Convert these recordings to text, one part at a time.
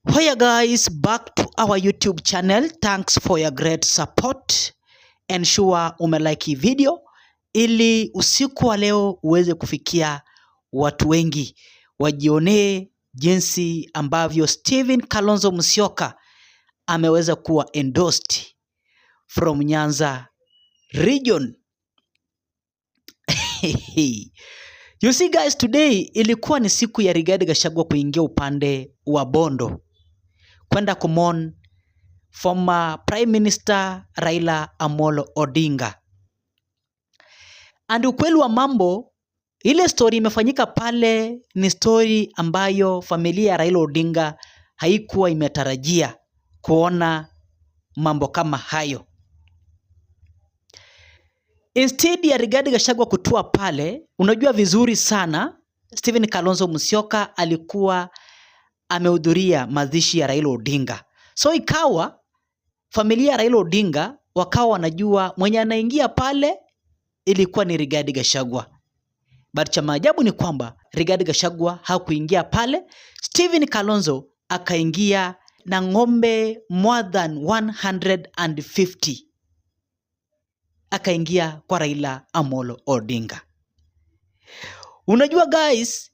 Hiya guys, back to our YouTube channel. Thanks for your great support. Ensure umelike hii video ili usiku wa leo uweze kufikia watu wengi wajionee jinsi ambavyo Kalonzo Musyoka ameweza kuwa endorsed from Nyanza region. You see guys, today ilikuwa ni siku ya Rigathi Gachagua kuingia upande wa Bondo kwenda kumon former Prime Minister Raila Amolo Odinga. And ukweli wa mambo, ile story imefanyika pale ni story ambayo familia ya Raila Odinga haikuwa imetarajia kuona mambo kama hayo. Instead ya Rigathi Gachagua kutua pale, unajua vizuri sana Kalonzo Musyoka alikuwa amehudhuria mazishi ya Raila Odinga. So ikawa familia ya Raila Odinga wakawa wanajua mwenye anaingia pale ilikuwa ni Rigathi Gachagua. But cha maajabu ni kwamba Rigathi Gachagua hakuingia pale. Kalonzo akaingia na ng'ombe more than 150. Akaingia kwa Raila Amolo Odinga. Unajua guys,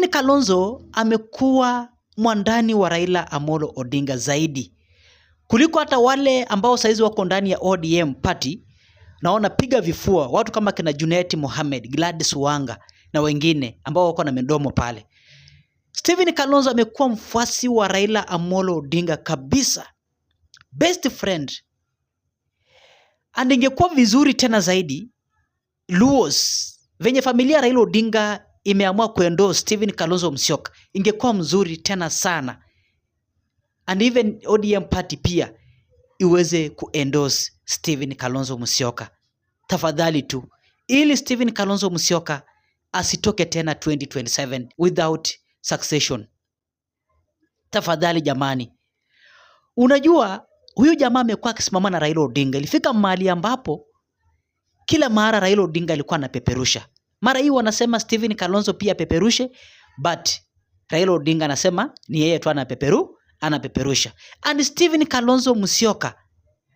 Kalonzo amekuwa mwandani wa Raila Amolo Odinga zaidi kuliko hata wale ambao saizi wako ndani ya ODM party. Naona piga vifua watu kama kina Junet Mohamed, Gladys Wanga na wengine ambao wako na midomo pale. Kalonzo amekuwa mfuasi wa Raila Amolo Odinga kabisa, best friend. And ingekuwa vizuri tena zaidi Luos venye familia Raila Odinga imeamua kuendorse Kalonzo Musyoka, ingekuwa mzuri tena sana. And even ODM party pia iweze kuendorse Kalonzo Musyoka. Tafadhali tu, ili Kalonzo Musyoka asitoke tena 2027 without succession. Tafadhali jamani. Unajua huyu jamaa amekuwa akisimama na Raila Odinga. Ilifika mahali ambapo kila mara Raila Odinga alikuwa anapeperusha. Mara hii wanasema Kalonzo pia peperushe, but Raila Odinga anasema ni yeye tu anapeperusha. And Kalonzo Musyoka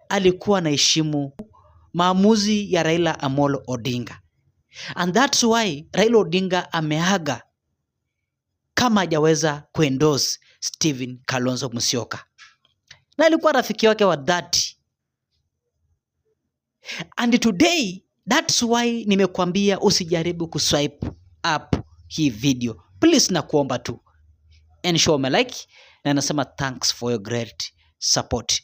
alikuwa anaheshimu maamuzi ya Raila Amolo Odinga. And that's why Raila Odinga ameaga kama hajaweza kuendorse Kalonzo Musyoka. Na alikuwa rafiki wake wa dhati. And today, that's why nimekuambia usijaribu kuswipe up hii video. Please nakuomba tu ensure me like na nasema thanks for your great support.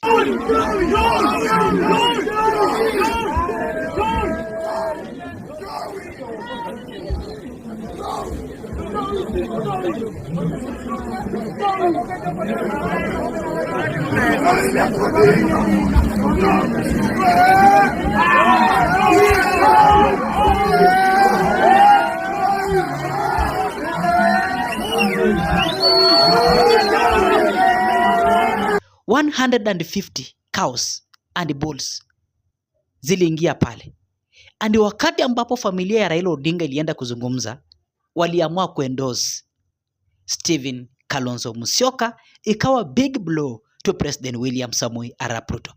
$150 cows and bulls ziliingia pale. And wakati ambapo familia ya Raila Odinga ilienda kuzungumza, waliamua kuendorse Kalonzo Musyoka. Ikawa big blow to President William Samoei Arap Ruto.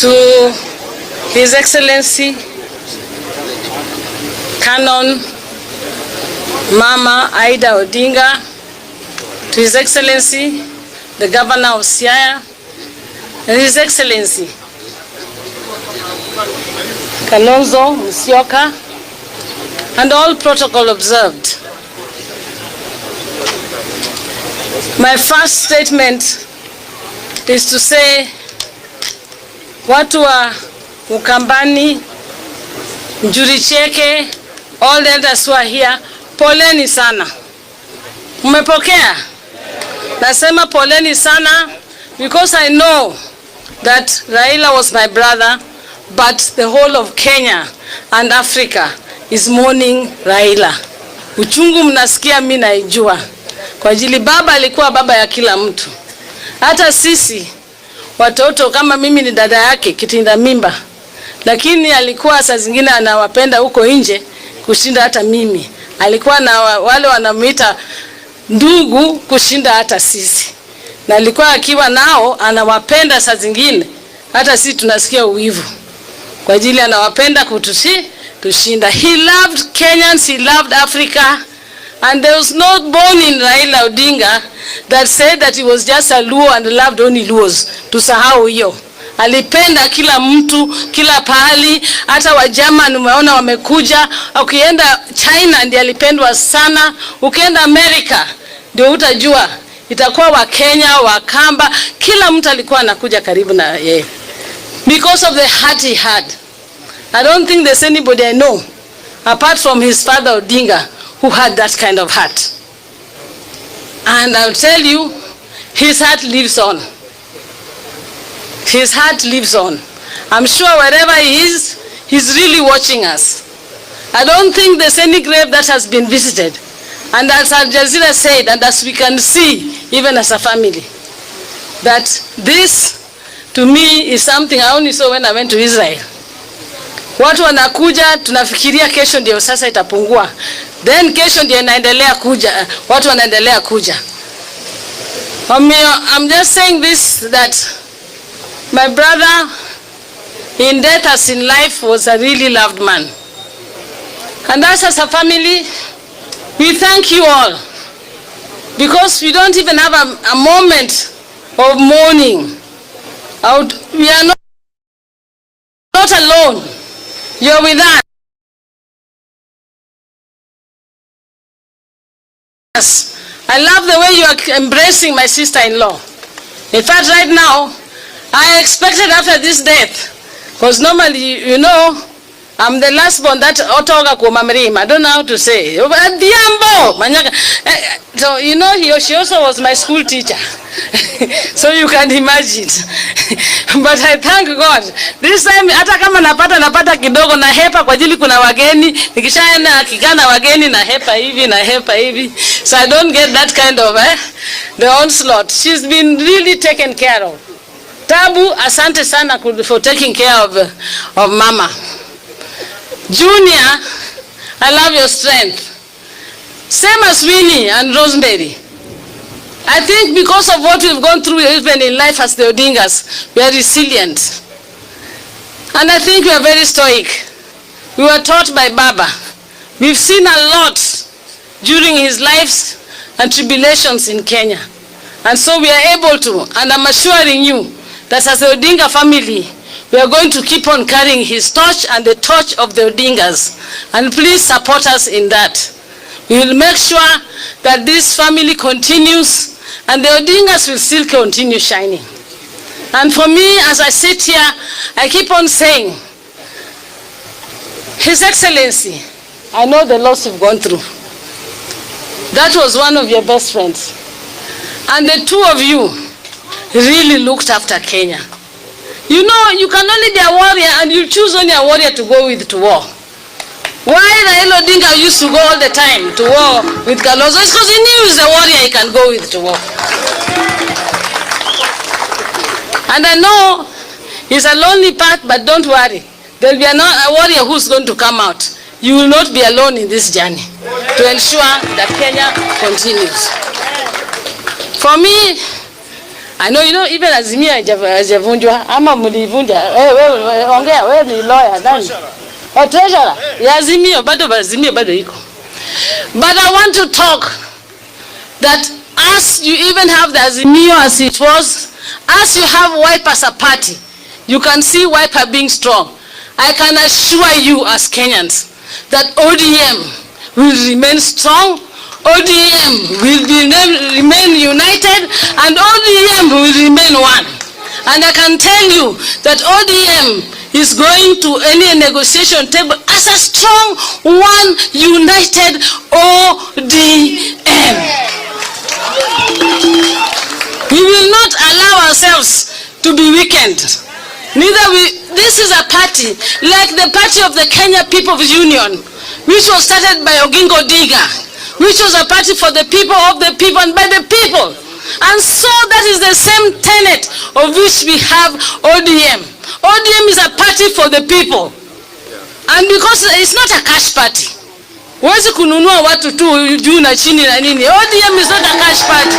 To His Excellency Canon Mama Aida Odinga, to His Excellency the Governor of Siaya, and His Excellency Kalonzo Musyoka, and all protocol observed. My first statement is to say, watu wa Ukambani, Njuricheke, all the elders who are here, poleni sana. Mmepokea? Nasema poleni sana because I know that Raila was my brother, but the whole of Kenya and Africa is mourning Raila. Uchungu mnasikia, mimi naijua. Kwa ajili baba alikuwa baba ya kila mtu. Hata sisi watoto, kama mimi ni dada yake kitinda mimba, lakini alikuwa saa zingine anawapenda huko nje kushinda hata mimi. alikuwa na wale wanamuita ndugu kushinda hata sisi, na alikuwa akiwa nao anawapenda, saa zingine hata sisi tunasikia uwivu kwa ajili anawapenda tushinda. He loved Kenyans, he loved Africa, and there was no born in Raila Odinga that said that he was just a Luo and loved only Luos. Tusahau hiyo. Alipenda kila mtu, kila pahali, hata Wajerman umeona wamekuja. Ukienda China ndiye alipendwa sana, ukienda America ndio utajua itakuwa wa Kenya, wa Kamba, kila mtu alikuwa anakuja karibu na yeye because of the heart he had. I don't think there's anybody I know apart from his father Odinga who had that kind of heart. And I'll tell you, his heart lives on. His heart lives on. I'm sure wherever he is, he's really watching us. I don't think there's any grave that has been visited. And as Al Jazeera said, and as we can see, even as a family, that this, to me, is something I only saw when I went to Israel. Watu wanakuja, tunafikiria kesho ndio sasa itapungua. Then kesho ndio inaendelea kuja, watu wanaendelea kuja. I'm just saying this, that my brother, in death as in life, was a really loved man. And us as a family, we thank you all, because we don't even have a moment of mourning. We are not alone. You're with us. I love the way you are embracing my sister-in-law. In fact, right now, I expected after this death, because normally, you know, I'm the last born that otoga kumamrim. I don't know how to say. Diambo, so you know, she also was my school teacher, so you can imagine. But I thank God. This time, hata kama napata kidogo na hepa kwa ajili kuna wageni. Nikishaenda kikana wageni na hepa hivi. So I don't get that kind of the onslaught. She's been really taken care of. Tabu, asante sana for taking care of Mama. Junior, I love your strength. Same as Winnie and Rosemary. I think because of what we've gone through even in life as the Odingas, we are resilient. And I think we are very stoic. We were taught by Baba. We've seen a lot during his lives and tribulations in Kenya. And so we are able to, and I'm assuring you that as the Odinga family, we are going to keep on carrying his torch and the torch of the Odingas. And please support us in that. We will make sure that this family continues and the Odingas will still continue shining. And for me, as I sit here, I keep on saying, His Excellency, I know the loss you've gone through. That was one of your best friends. And the two of you really looked after Kenya. You know, you can only be a warrior and you choose only a warrior to go with to war. Why Raila Odinga used to go all the time to war with Kalonzo? It's because he knew he's a warrior he can go with to war. And I know he's a lonely path, but don't worry. There will be a warrior who's going to come out. You will not be alone in this journey to ensure that Kenya continues. For me, I know, you know, even Azimio hajavunjwa ama mlivunja. Ongea, wewe ni lawyer ndani. Treasurer, ya Azimio bado iko. But I want to talk that as you even have the Azimio as it was, as you have Wiper as a party, you can see Wiper being strong. I can assure you as Kenyans that ODM will remain strong. ODM will remain united and ODM will remain one. And I can tell you that ODM is going to any negotiation table as a strong, one, united ODM. We will not allow ourselves to be weakened. This is a party like the party of the Kenya People's Union, which was started by Oginga Odinga, which was a party for the people, of the people, and by the people. And so that is the same tenet of which we have ODM. ODM is a party for the people. And because it's not a cash party. Huwezi kununua watu tu juu na chini na nini. ODM is not a cash party.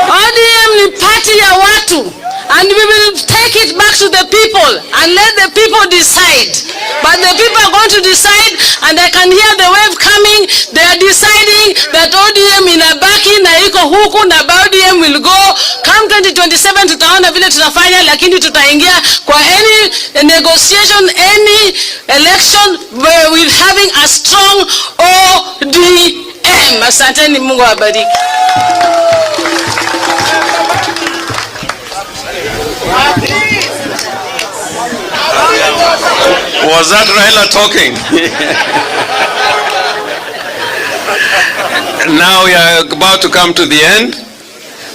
ODM ni party ya watu. And we will take it back to the people and let the people decide. But the people are going to decide, and I can hear the wave coming. They are deciding that ODM inabaki na iko huku na ODM will go. Come 2027 tutaona vile tutafanya, lakini tutaingia kwa any negotiation, any election where we're having a strong ODM. Asanteni, Mungu awabariki. Was that Raila talking? Now we are about to come to the end,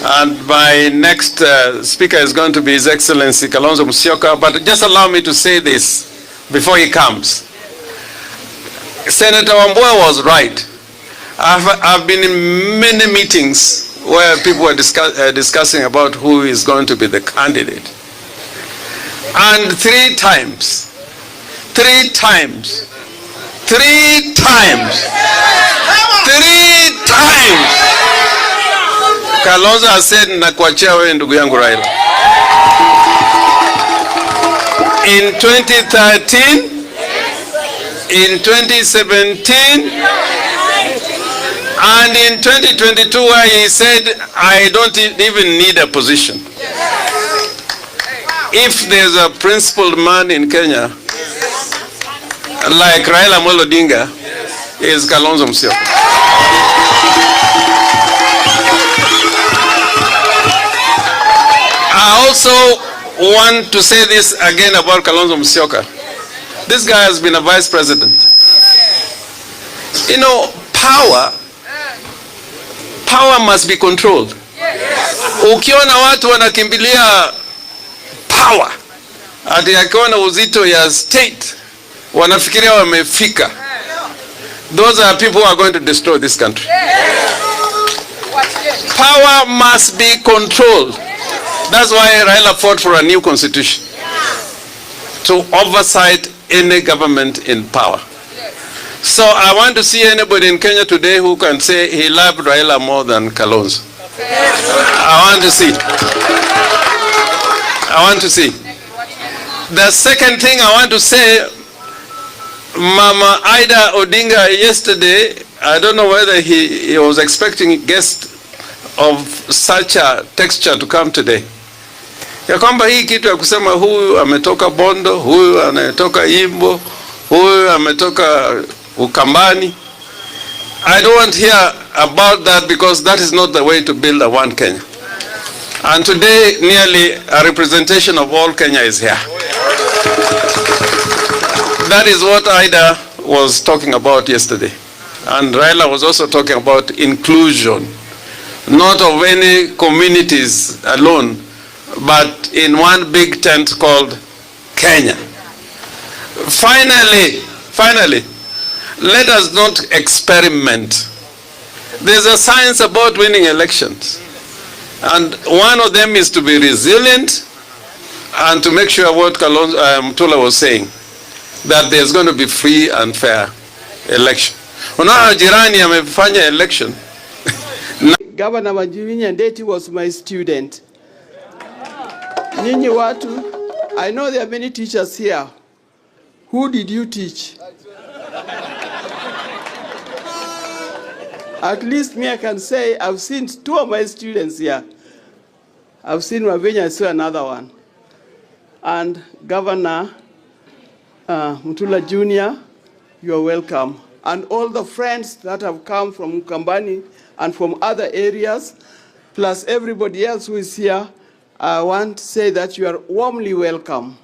and my next speaker is going to be His Excellency Kalonzo Musyoka. But just allow me to say this before he comes. Senator Wambua was right. I've been in many meetings where people were discussing about who is going to be the candidate. And three times, Kalonzo has said, nakuachia wewe ndugu yangu Raila. In 2013, in 2017, and in 2022, where he said, I don't even need a position. If there's a principled man in Kenya, like Raila Amolo Odinga, is Kalonzo Musyoka. I also want to say this again about Kalonzo Musyoka. This guy has been a vice president. You know, power must be controlled. Ukiona watu wanakimbilia power, ati akiona uzito ya state, wanafikiria wamefika. Those are people who are going to destroy this country. Power must be controlled. That's why Raila fought for a new constitution, to oversight any government in power. So I want to see anybody in Kenya today who can say he loved Raila more than Kalonzo. I want to see. I want to see. The second thing I want to say, Mama Ida Odinga yesterday, I don't know whether he was expecting guests of such a texture to come today. Ya kwamba hii kitu ya kusema huyu ametoka Bondo, huyu anatoka Imbo, huyu ametoka Ukambani. I don't want to hear about that, because that is not the way to build a one Kenya. And today, nearly a representation of all Kenya is here. That is what Ida was talking about yesterday. And Raila was also talking about inclusion, not of any communities alone, but in one big tent called Kenya. Finally, let us not experiment. There's a science about winning elections. And one of them is to be resilient and to make sure what Mutula was saying, that there's going to be free and fair election. Unaona jirani amefanya election. Governor Manjivinya Ndeti was my student. Nyinyi watu, I know there are many teachers here. Who did you teach? At least me, I can say I've seen two of my students here. I've seen Wavinya, I saw another one. And Governor Mutula Jr., you're welcome. And all the friends that have come from Mukambani and from other areas, plus everybody else who is here, I want to say that you are warmly welcome.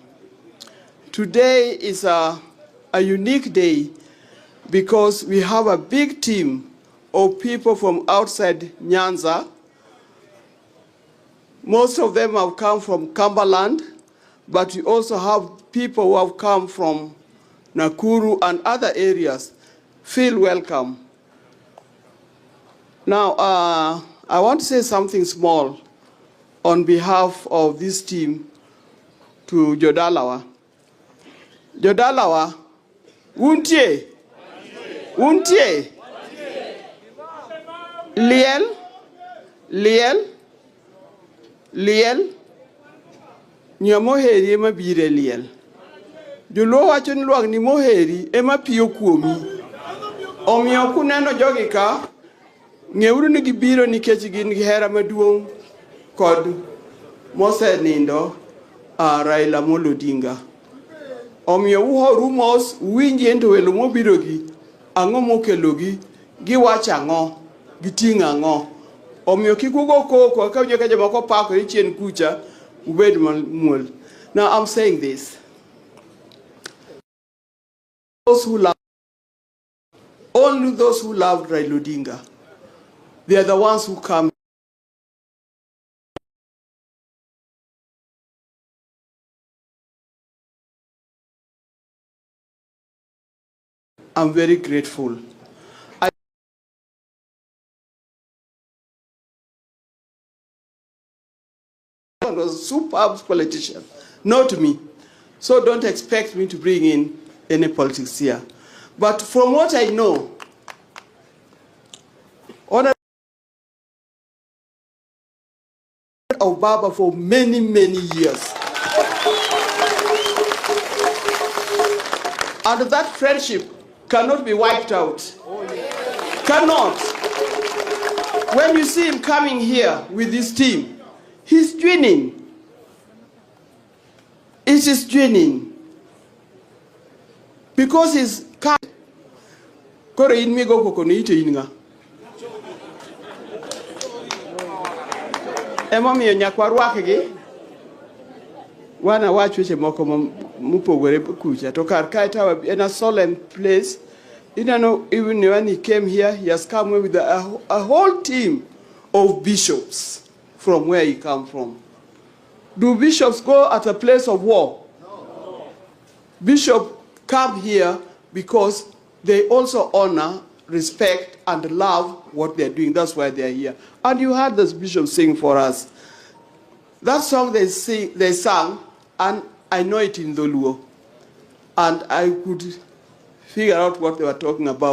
Today is a unique day because we have a big team of people from outside Nyanza. Most of them have come from Cumberland, but we also have people who have come from Nakuru and other areas. Feel welcome. Now, I want to say something small on behalf of this team to Jodalawa. Jodalawa, Untie. Liel. Nyamoheri ema bire liel. Joluo wacho ni luang ni moheri ema piyo kuomi. Omiyo kuneno jogi ka, ng'euru ni gibiro nikech gin gi hera maduong' kod mosenindo Raila Amolo Odinga. Omiyo uhoru mos uwinji ento welo mobirogi ang'o mokelogi, giwacho ang'o, giting'o ang'o. Omiyo kik ugo koko ka winjo ka jomoko pakore chien kucha ubed mamuol. Now I'm saying this. Those who love, only those who loved Raila Odinga, they are the ones who come. I'm very grateful. I was a superb politician, not me. So don't expect me to bring in any politics here. But from what I know, of Baba for many, many years. And that friendship cannot be wiped out. Cannot. When you see him coming here with his team, he's joining. It is joining. Because he's kind. Kore in mi go koko ni ite inga. Ema miyo nyakwa rwakgi wana wacho moko mupogore kucha to kar kae tawa in a solemn place. You know, even when he came here, he has come with a whole team of bishops from where he come from. Do bishops go at a place of war? No. Bishops come here because they also honor, respect, and love what they're doing. That's why they're here. And you heard this bishop sing for us. That song they sang, and I know it in Luo. And I could figure out what they were talking about.